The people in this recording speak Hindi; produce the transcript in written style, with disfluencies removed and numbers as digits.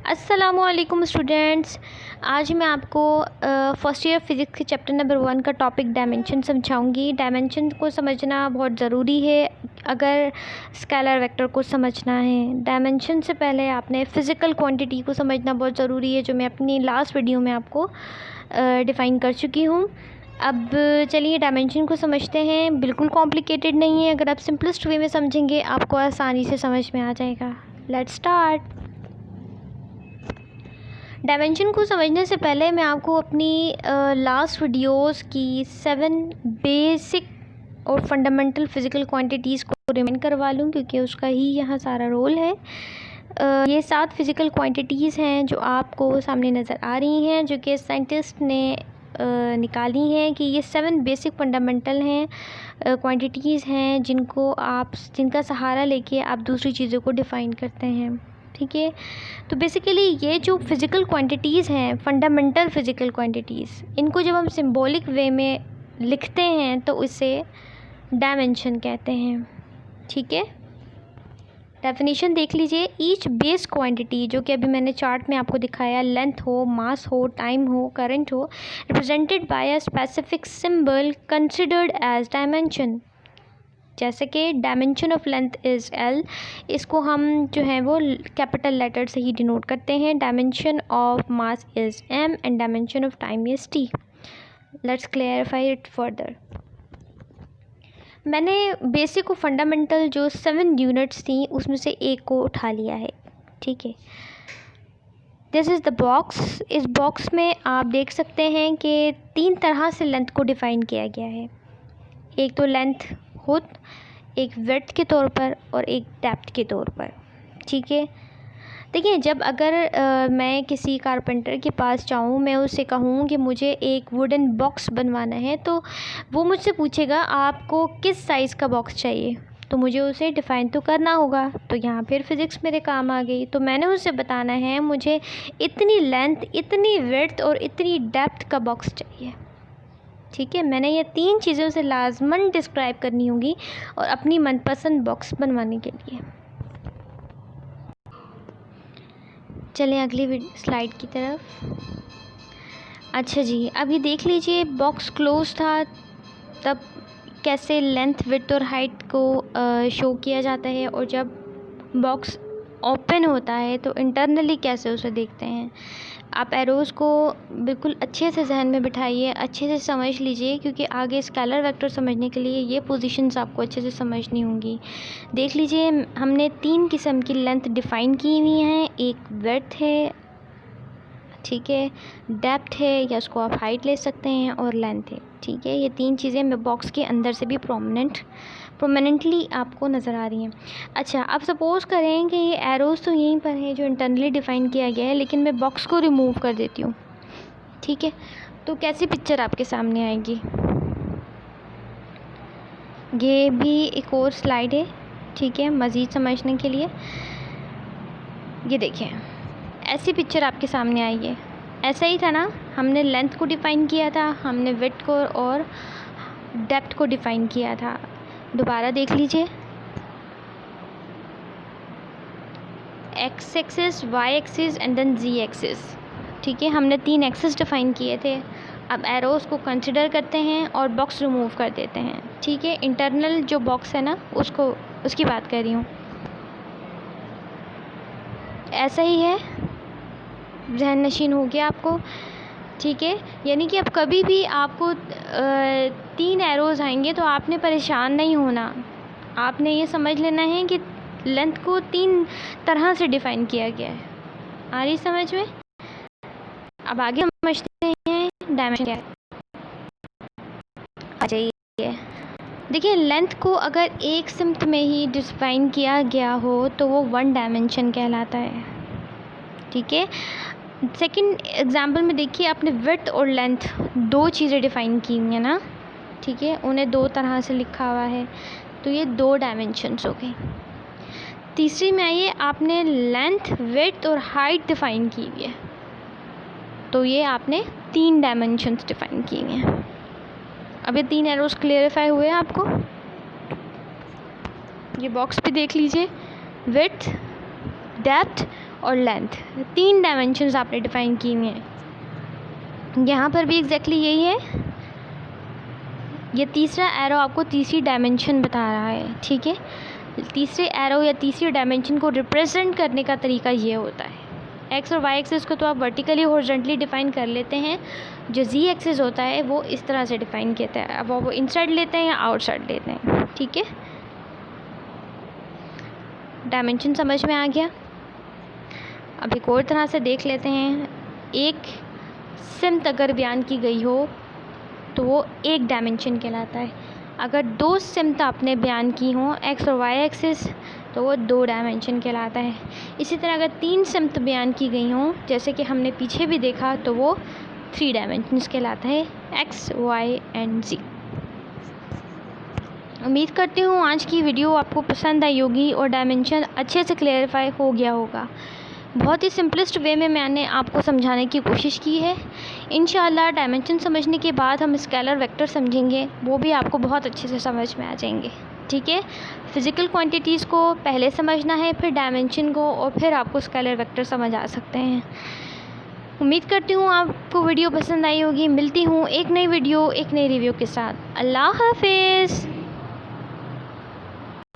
अस्सलामुअलैकुम स्टूडेंट्स। आज मैं आपको फर्स्ट ईयर फिज़िक्स के चैप्टर नंबर 1 का टॉपिक डायमेंशन समझाऊंगी। डायमेंशन को समझना बहुत ज़रूरी है अगर स्केलर वेक्टर को समझना है। डायमेंशन से पहले आपने फ़िज़िकल क्वांटिटी को समझना बहुत ज़रूरी है, जो मैं अपनी लास्ट वीडियो में आपको डिफ़ाइन कर चुकी हूँ। अब चलिए डायमेंशन को समझते हैं। बिल्कुल कॉम्प्लिकेटेड नहीं है, अगर आप सिंपलेस्ट वे में समझेंगे आपको आसानी से समझ में आ जाएगा। Let's start. डायमेंशन को समझने से पहले मैं आपको अपनी लास्ट वीडियोस की 7 बेसिक और फंडामेंटल फ़िज़िकल क्वांटिटीज़ को रिमाइंड करवा लूँ, क्योंकि उसका ही यहाँ सारा रोल है। ये 7 फ़िज़िकल क्वांटिटीज़ हैं जो आपको सामने नज़र आ रही हैं, जो कि साइंटिस्ट ने निकाली हैं कि ये 7 बेसिक फंडामेंटल हैं क्वांटिटीज़ हैं जिनका सहारा लेके आप दूसरी चीज़ों को डिफ़ाइन करते हैं। ठीक है, तो बेसिकली ये जो फ़िज़िकल क्वांटिटीज़ हैं, फंडामेंटल फ़िज़िकल क्वांटिटीज़, इनको जब हम सिंबॉलिक वे में लिखते हैं तो इसे डायमेंशन कहते हैं। ठीक है, डेफिनेशन देख लीजिए। ईच बेस क्वांटिटी, जो कि अभी मैंने चार्ट में आपको दिखाया, लेंथ हो, मास हो, टाइम हो, करंट हो, represented by a specific symbol considered as dimension. जैसे कि dimension of length is L, इसको हम जो है वो कैपिटल लेटर से ही डिनोट करते हैं। Dimension of mass is M and dimension of time is T. Let's clarify it further. मैंने बेसिक और फंडामेंटल जो 7 यूनिट्स थी उसमें से एक को उठा लिया है। ठीक है, दिस इज़ द बॉक्स। इस बॉक्स में आप देख सकते हैं कि 3 तरह से लेंथ को डिफ़ाइन किया गया है। एक तो लेंथ खुद, एक विड्थ के तौर पर और एक डेप्थ के तौर पर। ठीक है, देखिए जब अगर मैं किसी कारपेंटर के पास जाऊँ, मैं उससे कहूँ कि मुझे एक वुडन बॉक्स बनवाना है, तो वो मुझसे पूछेगा आपको किस साइज़ का बॉक्स चाहिए, तो मुझे उसे डिफ़ाइन तो करना होगा। तो यहाँ फिर फिज़िक्स मेरे काम आ गई। तो मैंने उससे बताना है मुझे इतनी लेंथ, इतनी विड्थ और इतनी डेप्थ का बॉक्स चाहिए। ठीक है, मैंने ये 3 चीज़ें उसे लाजमन डिस्क्राइब करनी होगी और अपनी मनपसंद बॉक्स बनवाने के लिए। चलें अगली स्लाइड की तरफ। अच्छा जी, अभी देख लीजिए बॉक्स क्लोज था तब कैसे लेंथ, विड्थ और हाइट को शो किया जाता है, और जब बॉक्स ओपन होता है तो इंटरनली कैसे उसे देखते हैं। आप एरोज़ को बिल्कुल अच्छे से जहन में बिठाइए, अच्छे से समझ लीजिए, क्योंकि आगे स्केलर वेक्टर समझने के लिए ये पोजीशंस आपको अच्छे से समझनी होंगी। देख लीजिए, हमने 3 किस्म की लेंथ डिफ़ाइन की हुई हैं। एक विड्थ है, ठीक है, डेप्थ है, या उसको आप हाइट ले सकते हैं, और लेंथ है। ठीक है, ये 3 चीज़ें बॉक्स के अंदर से भी प्रोमिनेंटली आपको नज़र आ रही हैं। अच्छा, अब सपोज़ करें कि ये एरोज़ तो यहीं पर है जो इंटरनली डिफ़ाइन किया गया है, लेकिन मैं बॉक्स को रिमूव कर देती हूँ। ठीक है, तो कैसी पिक्चर आपके सामने आएगी। ये भी एक और स्लाइड है, ठीक है, मज़ीद समझने के लिए। ये देखिए, ऐसी पिक्चर आपके सामने आई है। ऐसा ही था ना, हमने लेंथ को डिफ़ाइन किया था, हमने विड्थ को और डेप्थ को डिफ़ाइन किया था। दोबारा देख लीजिए, X axis, Y axis and then Z axis. ठीक है, हमने 3 एक्सिस डिफ़ाइन किए थे। अब एरोज़ को कंसिडर करते हैं और बॉक्स रिमूव कर देते हैं। ठीक है, इंटरनल जो बॉक्स है ना, उसकी बात कर रही हूँ। ऐसा ही है, जहन नशीन हो गया आपको। ठीक है, यानी कि अब कभी भी आपको 3 एरोज़ आएंगे तो आपने परेशान नहीं होना। आपने ये समझ लेना है कि लेंथ को 3 तरह से डिफ़ाइन किया गया है। आ रही समझ में? अब आगे हम समझते हैं डायमेंशन क्या है। आ जाइए, देखिए लेंथ को अगर एक सिम्त में ही डिफ़ाइन किया गया हो तो वो 1 डायमेंशन कहलाता है। ठीक है, सेकंड एग्जांपल में देखिए, आपने विड्थ और लेंथ 2 चीज़ें डिफ़ाइन की हुई हैं ना। ठीक है, उन्हें 2 तरह से लिखा हुआ है, तो ये 2 डायमेंशंस हो गई। तीसरी में आइए, आपने लेंथ, विड्थ और हाइट डिफ़ाइन की हुई है, तो ये आपने 3 डायमेंशंस डिफ़ाइन की हुई हैं। अब ये 3 एरोज़ क्लियरिफाई हुए हैं आपको। ये बॉक्स पे देख लीजिए, विड्थ, डेप्थ और लेंथ, 3 डायमेंशंस आपने डिफ़ाइन किए हैं। यहाँ पर भी एग्जैक्टली यही है। ये तीसरा एरो आपको तीसरी डायमेंशन बता रहा है, ठीक है। तीसरे एरो या तीसरी डायमेंशन को रिप्रेजेंट करने का तरीका ये होता है। एक्स और वाई एक्सिस को तो आप वर्टिकली हॉरिजॉन्टली डिफ़ाइन कर लेते हैं, जो जी एक्सिस होता है वो इस तरह से डिफ़ाइन किया है। अब वो इनसाइड लेते हैं या आउटसाइड लेते हैं, ठीक है। डायमेंशन समझ में आ गया। अब एक और तरह से देख लेते हैं। एक सिमत अगर बयान की गई हो तो वो एक डायमेंशन कहलाता है। अगर 2 सिमत आपने बयान की हों एक्स और वाई एक्सिस तो वो 2 डायमेंशन कहलाता है। इसी तरह अगर 3 सिमत बयान की गई हों, जैसे कि हमने पीछे भी देखा, तो वो 3 डायमेंशंस कहलाता है, एक्स वाई एंड जी। उम्मीद करती हूँ आज की वीडियो आपको पसंद आई होगी और डायमेंशन अच्छे से क्लेरिफाई हो गया होगा। बहुत ही सिंपलेस्ट वे में मैंने आपको समझाने की कोशिश की है। इंशाअल्लाह डायमेंशन समझने के बाद हम स्केलर वेक्टर समझेंगे, वो भी आपको बहुत अच्छे से समझ में आ जाएंगे, ठीक है। फ़िज़िकल क्वांटिटीज़ को पहले समझना है, फिर डायमेंशन को, और फिर आपको स्केलर वेक्टर समझ आ सकते हैं। उम्मीद करती हूँ आपको वीडियो पसंद आई होगी। मिलती हूँ एक नई वीडियो, एक नई रिव्यू के साथ। अल्लाह हाफिज़।